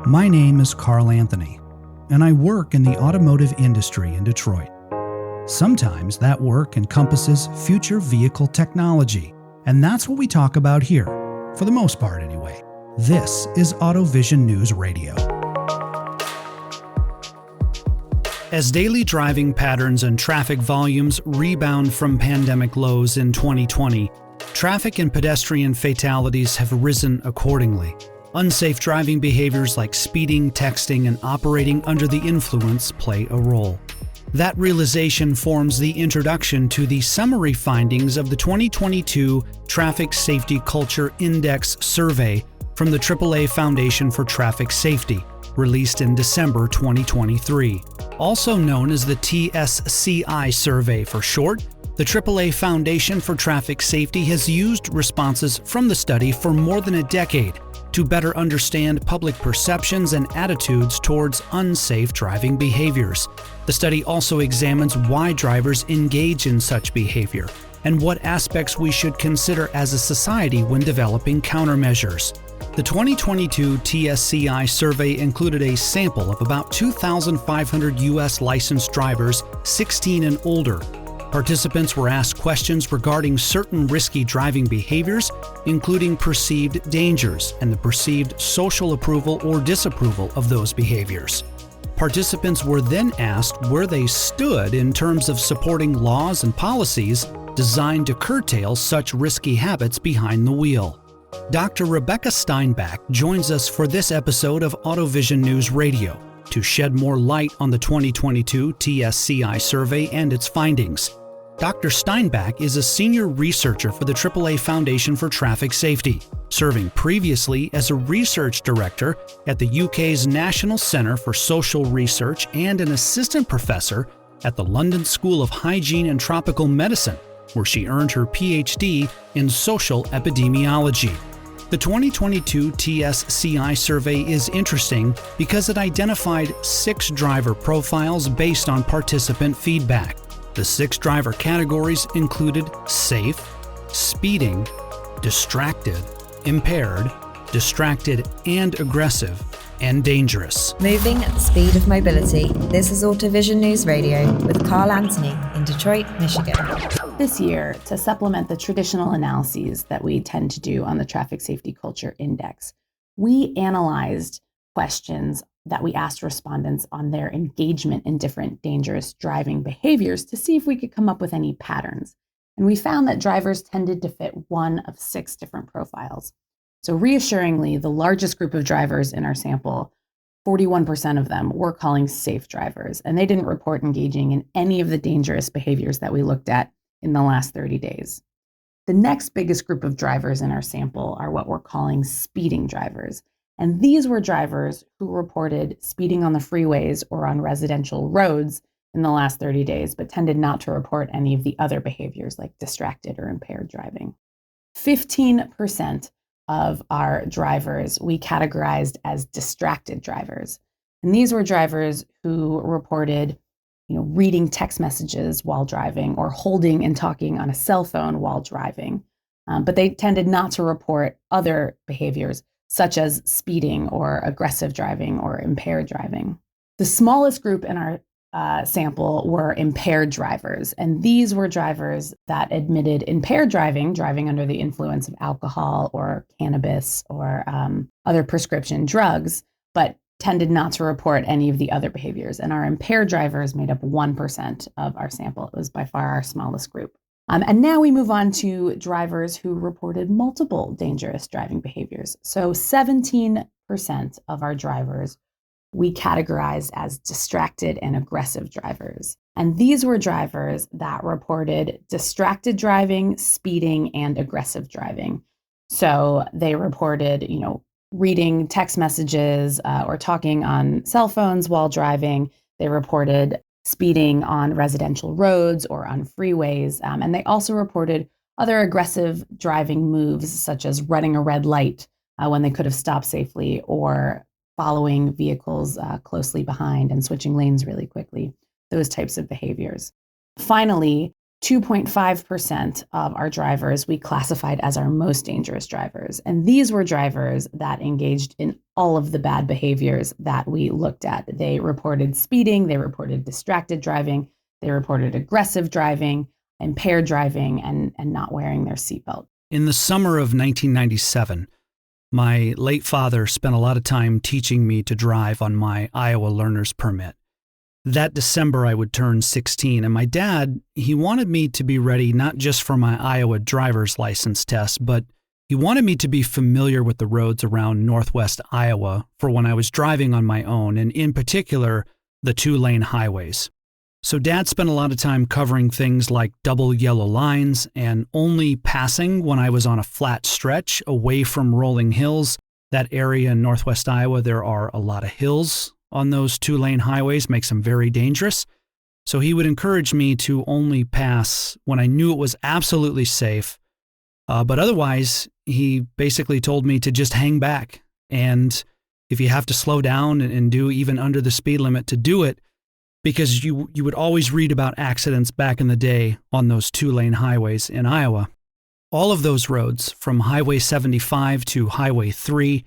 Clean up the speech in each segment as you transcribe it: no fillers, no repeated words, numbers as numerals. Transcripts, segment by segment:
My name is Carl Anthony, and I work in the automotive industry in Detroit. Sometimes that work encompasses future vehicle technology, and that's what we talk about here, for the most part anyway. This is AutoVision News Radio. As daily driving patterns and traffic volumes rebound from pandemic lows in 2020, traffic and pedestrian fatalities have risen accordingly. Unsafe driving behaviors like speeding, texting, and operating under the influence play a role. That realization forms the introduction to the summary findings of the 2022 Traffic Safety Culture Index survey from the AAA Foundation for Traffic Safety, released in December 2023. Also known as the TSCI survey for short, the AAA Foundation for Traffic Safety has used responses from the study for more than a decade to better understand public perceptions and attitudes towards unsafe driving behaviors. The study also examines why drivers engage in such behavior and what aspects we should consider as a society when developing countermeasures. The 2022 TSCI survey included a sample of about 2,500 U.S. licensed drivers 16 and older. Participants were asked questions regarding certain risky driving behaviors, including perceived dangers and the perceived social approval or disapproval of those behaviors. Participants were then asked where they stood in terms of supporting laws and policies designed to curtail such risky habits behind the wheel. Dr. Rebecca Steinbach joins us for this episode of AutoVision News Radio to shed more light on the 2022 TSCI survey and its findings. Dr. Steinbach is a senior researcher for the AAA Foundation for Traffic Safety, serving previously as a research director at the UK's National Centre for Social Research and an assistant professor at the London School of Hygiene and Tropical Medicine, where she earned her PhD in social epidemiology. The 2022 TSCI survey is interesting because it identified 6 driver profiles based on participant feedback. The 6 driver categories included safe, speeding, distracted, impaired, distracted and aggressive, and dangerous. Moving at the speed of mobility, this is AutoVision News Radio with Carl Anthony in Detroit, Michigan. This year, to supplement the traditional analyses that we tend to do on the Traffic Safety Culture Index, we analyzed questions that we asked respondents on their engagement in different dangerous driving behaviors to see if we could come up with any patterns. And we found that drivers tended to fit one of 6 different profiles. So reassuringly, the largest group of drivers in our sample, 41% of them were calling safe drivers, and they didn't report engaging in any of the dangerous behaviors that we looked at in the last 30 days. The next biggest group of drivers in our sample are what we're calling speeding drivers. And these were drivers who reported speeding on the freeways or on residential roads in the last 30 days, but tended not to report any of the other behaviors like distracted or impaired driving. 15% of our drivers we categorized as distracted drivers. And these were drivers who reported, reading text messages while driving or holding and talking on a cell phone while driving. But they tended not to report other behaviors such as speeding or aggressive driving or impaired driving. The smallest group in our sample were impaired drivers, and these were drivers that admitted impaired driving under the influence of alcohol or cannabis or other prescription drugs, but tended not to report any of the other behaviors. And our impaired drivers made up 1% of our sample. It was by far our smallest group. And now we move on to drivers who reported multiple dangerous driving behaviors. So 17% of our drivers we categorized as distracted and aggressive drivers. And these were drivers that reported distracted driving, speeding, and aggressive driving. So they reported, reading text messages or talking on cell phones while driving. They reported speeding on residential roads or on freeways. And they also reported other aggressive driving moves, such as running a red light when they could have stopped safely, or following vehicles closely behind and switching lanes really quickly, those types of behaviors. Finally, 2.5% of our drivers we classified as our most dangerous drivers. And these were drivers that engaged in all of the bad behaviors that we looked at. They reported speeding, they reported distracted driving, they reported aggressive driving, impaired driving, and not wearing their seatbelt. In the summer of 1997, my late father spent a lot of time teaching me to drive on my Iowa learner's permit. That December, I would turn 16, and my dad, he wanted me to be ready not just for my Iowa driver's license test, but he wanted me to be familiar with the roads around northwest Iowa for when I was driving on my own, and in particular, the 2-lane highways. So Dad spent a lot of time covering things like double yellow lines and only passing when I was on a flat stretch away from rolling hills. That area in northwest Iowa, there are a lot of hills on those 2-lane highways, makes them very dangerous. So he would encourage me to only pass when I knew it was absolutely safe. But otherwise, he basically told me to just hang back. And if you have to slow down and do even under the speed limit, to do it, because you would always read about accidents back in the day on those 2-lane highways in Iowa. All of those roads, from Highway 75 to Highway 3,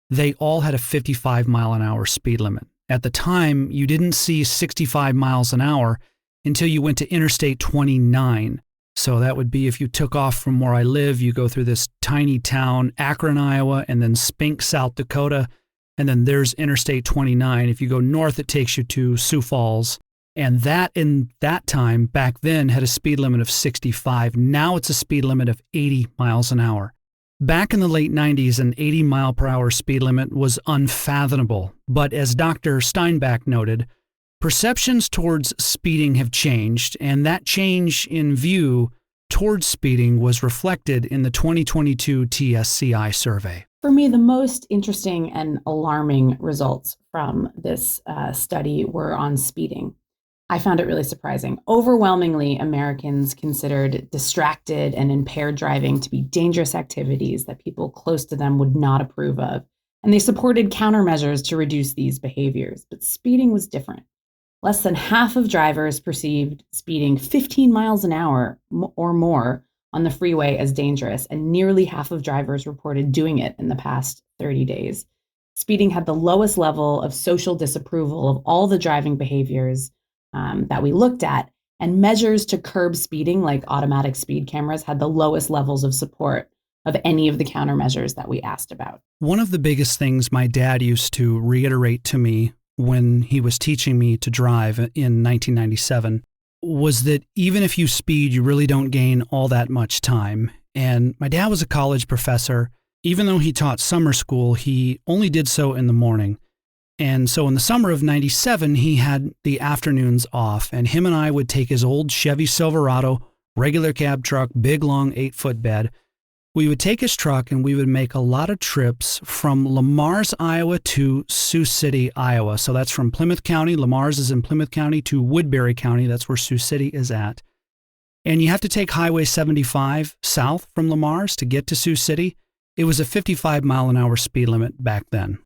they all had a 55 mile an hour speed limit. At the time, you didn't see 65 miles an hour until you went to Interstate 29. So that would be if you took off from where I live, you go through this tiny town, Akron, Iowa, and then Spink, South Dakota, and then there's Interstate 29. If you go north, it takes you to Sioux Falls. And that, in that time, back then, had a speed limit of 65. Now it's a speed limit of 80 miles an hour. Back in the late 90s, an 80 mile per hour speed limit was unfathomable. But as Dr. Steinbach noted, perceptions towards speeding have changed, and that change in view towards speeding was reflected in the 2022 TSCI survey. For me, the most interesting and alarming results from this study were on speeding. I found it really surprising. Overwhelmingly, Americans considered distracted and impaired driving to be dangerous activities that people close to them would not approve of, and they supported countermeasures to reduce these behaviors. But speeding was different. Less than half of drivers perceived speeding 15 miles an hour or more on the freeway as dangerous, and nearly half of drivers reported doing it in the past 30 days. Speeding had the lowest level of social disapproval of all the driving behaviors that we looked at, and measures to curb speeding, like automatic speed cameras, had the lowest levels of support of any of the countermeasures that we asked about. One of the biggest things my dad used to reiterate to me when he was teaching me to drive in 1997 was that even if you speed, you really don't gain all that much time. And my dad was a college professor. Even though he taught summer school, he only did so in the morning. And so in the summer of 97, he had the afternoons off, and him and I would take his old Chevy Silverado, regular cab truck, big, long 8-foot bed. We would take his truck and we would make a lot of trips from Lamars, Iowa to Sioux City, Iowa. So that's from Plymouth County. Lamars is in Plymouth County to Woodbury County. That's where Sioux City is at. And you have to take Highway 75 south from Lamars to get to Sioux City. It was a 55 mile an hour speed limit back then.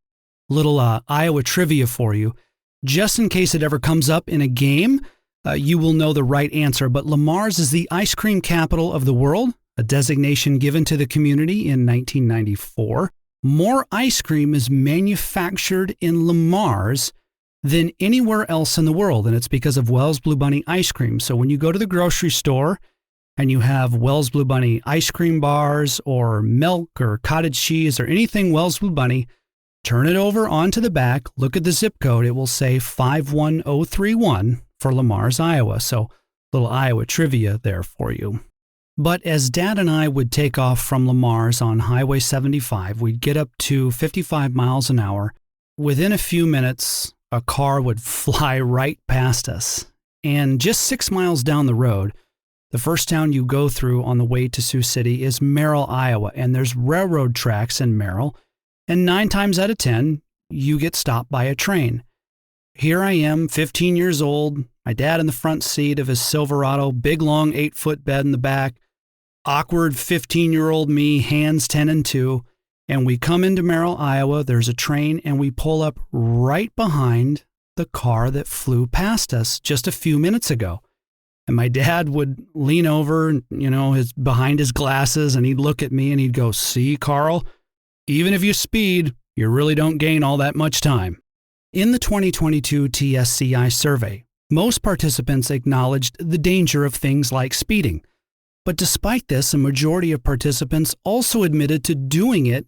Little Iowa trivia for you. Just in case it ever comes up in a game, you will know the right answer. But Lamars is the ice cream capital of the world, a designation given to the community in 1994. More ice cream is manufactured in Lamars than anywhere else in the world, and it's because of Wells Blue Bunny ice cream. So when you go to the grocery store and you have Wells Blue Bunny ice cream bars or milk or cottage cheese or anything Wells Blue Bunny, turn it over onto the back, look at the zip code. It will say 51031 for Lamars, Iowa. So little Iowa trivia there for you. But as Dad and I would take off from Lamars on Highway 75, we'd get up to 55 miles an hour. Within a few minutes, a car would fly right past us. And just 6 miles down the road, the first town you go through on the way to Sioux City is Merrill, Iowa. And there's railroad tracks in Merrill. And 9 times out of 10, you get stopped by a train. Here I am, 15 years old, my dad in the front seat of his Silverado, big long 8-foot bed in the back, awkward 15-year-old me, hands 10 and 2, and we come into Merrill, Iowa, there's a train, and we pull up right behind the car that flew past us just a few minutes ago. And my dad would lean over, behind his glasses, and he'd look at me and he'd go, "See, Carl, even if you speed, you really don't gain all that much time." In the 2022 TSCI survey, most participants acknowledged the danger of things like speeding. But despite this, a majority of participants also admitted to doing it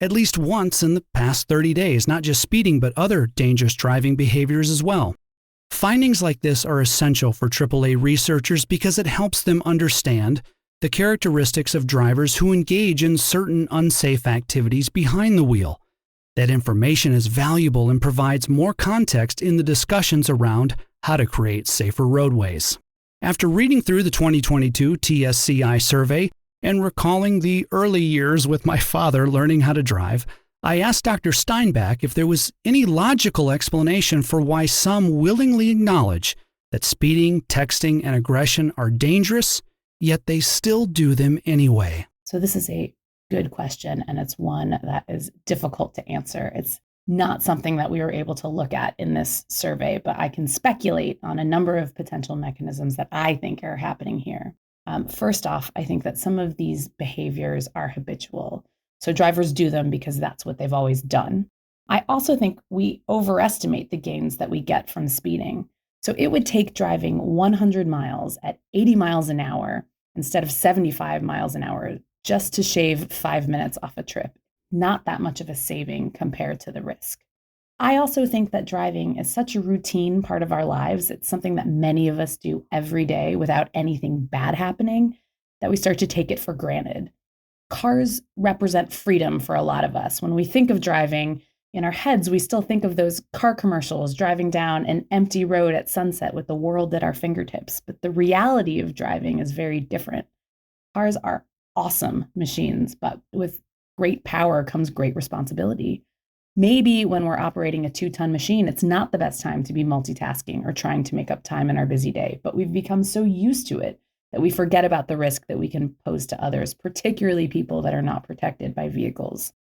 at least once in the past 30 days, not just speeding, but other dangerous driving behaviors as well. Findings like this are essential for AAA researchers because it helps them understand the characteristics of drivers who engage in certain unsafe activities behind the wheel. That information is valuable and provides more context in the discussions around how to create safer roadways. After reading through the 2022 TSCI survey and recalling the early years with my father learning how to drive, I asked Dr. Steinbach if there was any logical explanation for why some willingly acknowledge that speeding, texting, and aggression are dangerous, yet they still do them anyway. So this is a good question, and it's one that is difficult to answer. It's not something that we were able to look at in this survey, but I can speculate on a number of potential mechanisms that I think are happening here. First off, I think that some of these behaviors are habitual. So drivers do them because that's what they've always done. I also think we overestimate the gains that we get from speeding. So it would take driving 100 miles at 80 miles an hour instead of 75 miles an hour just to shave 5 minutes off a trip. Not that much of a saving compared to the risk. I also think that driving is such a routine part of our lives. It's something that many of us do every day without anything bad happening, that we start to take it for granted. Cars represent freedom for a lot of us. When we think of driving, in our heads, we still think of those car commercials driving down an empty road at sunset with the world at our fingertips. But the reality of driving is very different. Cars are awesome machines, but with great power comes great responsibility. Maybe when we're operating a 2-ton machine, it's not the best time to be multitasking or trying to make up time in our busy day, but we've become so used to it that we forget about the risk that we can pose to others, particularly people that are not protected by vehicles.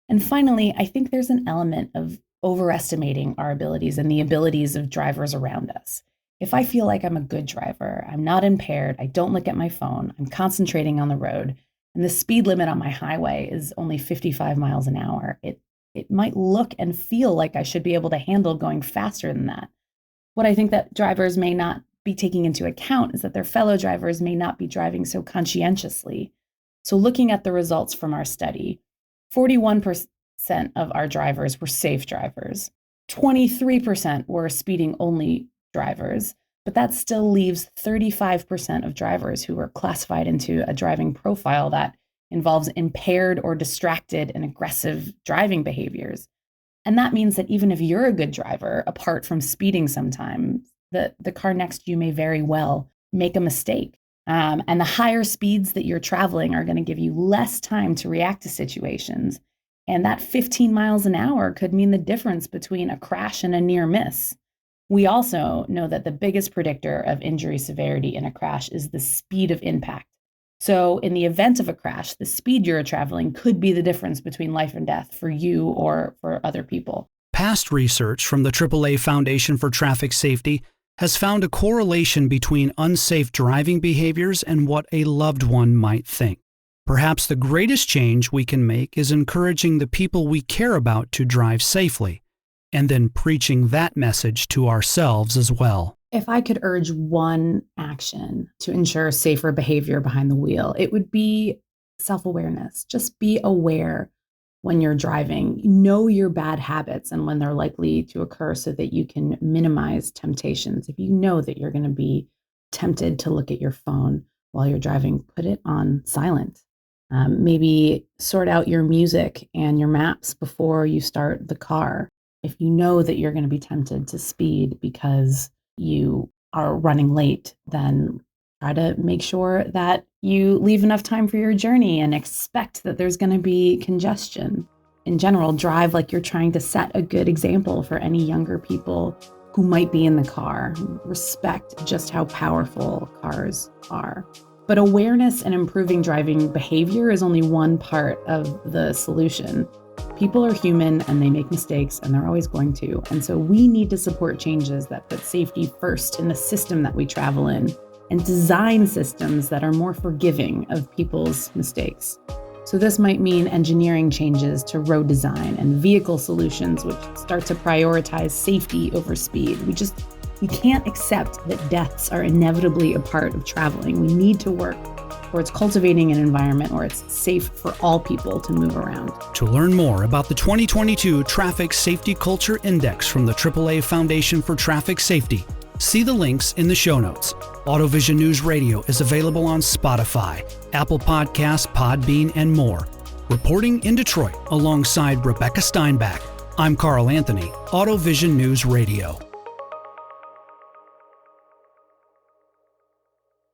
And finally, I think there's an element of overestimating our abilities and the abilities of drivers around us. If I feel like I'm a good driver, I'm not impaired, I don't look at my phone, I'm concentrating on the road, and the speed limit on my highway is only 55 miles an hour, it might look and feel like I should be able to handle going faster than that. What I think that drivers may not be taking into account is that their fellow drivers may not be driving so conscientiously. So looking at the results from our study, 41% of our drivers were safe drivers. 23% were speeding only drivers, but that still leaves 35% of drivers who are classified into a driving profile that involves impaired or distracted and aggressive driving behaviors. And that means that even if you're a good driver, apart from speeding sometimes, the car next to you may very well make a mistake. And the higher speeds that you're traveling are going to give you less time to react to situations. And that 15 miles an hour could mean the difference between a crash and a near miss. We also know that the biggest predictor of injury severity in a crash is the speed of impact. So in the event of a crash, the speed you're traveling could be the difference between life and death for you or for other people. Past research from the AAA Foundation for Traffic Safety has found a correlation between unsafe driving behaviors and what a loved one might think. Perhaps the greatest change we can make is encouraging the people we care about to drive safely, and then preaching that message to ourselves as well. If I could urge one action to ensure safer behavior behind the wheel, it would be self-awareness. Just be aware when you're driving. Know your bad habits and when they're likely to occur so that you can minimize temptations. If you know that you're going to be tempted to look at your phone while you're driving, put it on silent. Maybe sort out your music and your maps before you start the car. If you know that you're going to be tempted to speed because you are running late, then try to make sure that you leave enough time for your journey and expect that there's going to be congestion. In general, drive like you're trying to set a good example for any younger people who might be in the car. Respect just how powerful cars are. But awareness and improving driving behavior is only one part of the solution. People are human and they make mistakes, and they're always going to. And so we need to support changes that put safety first in the system that we travel in, and design systems that are more forgiving of people's mistakes. So this might mean engineering changes to road design and vehicle solutions which start to prioritize safety over speed. We can't accept that deaths are inevitably a part of traveling. We need to work towards cultivating an environment where it's safe for all people to move around. To learn more about the 2022 Traffic Safety Culture Index from the AAA Foundation for Traffic Safety, see the links in the show notes. AutoVision News Radio is available on Spotify, Apple Podcasts, Podbean, and more. Reporting in Detroit alongside Rebecca Steinbach, I'm Carl Anthony, AutoVision News Radio.